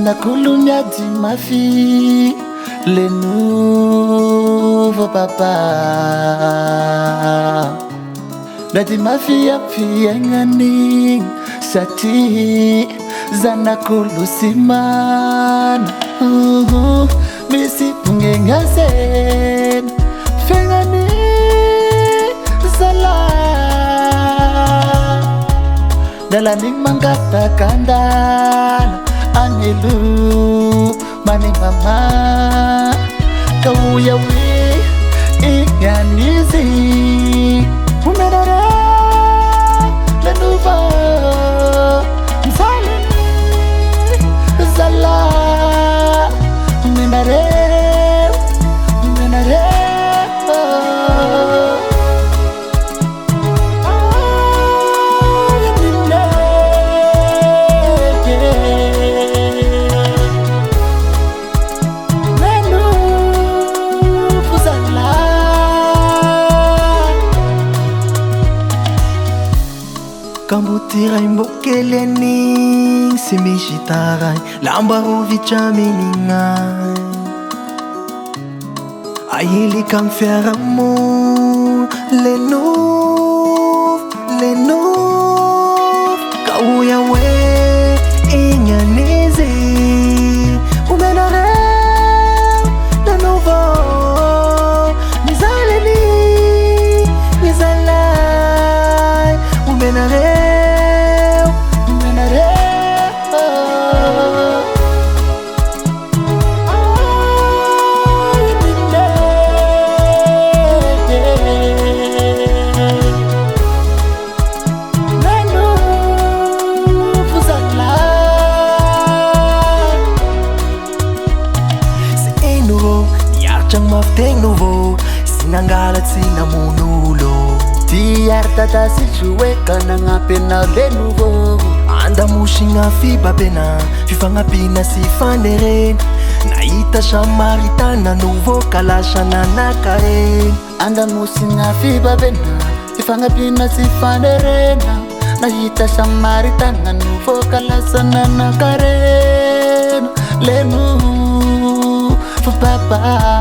zanak'olo miady mafy le nouveau papa miady mafy ampiaignany satria zanak'olo sy mana misy ponegna zena fiaignany zala dalan'igny mangatakandala anelo mane mama ka uya we iganizi umerare le nouveau msalini zala umerare Kambutiray mbokeleni sy misy taray lamba rovitra meninay ahelika amin'ny fiarahamonina le nouveau ka oya hoe igny anizy omenareo le nouveau mizalany mizalay omenareo mafiteny nouveau sy nangalatsy namon'olo diary tata sy joe ka nagnampy anao le nouveau andamosigna fibabena fifagnampiana sy fanerena nahita samaritana nouveau ka lasa nanakarena andamosigna fibabena fifagnampiana sy fanerena nahita samaritana nouveau ka lasa nanakarena le nouveau papa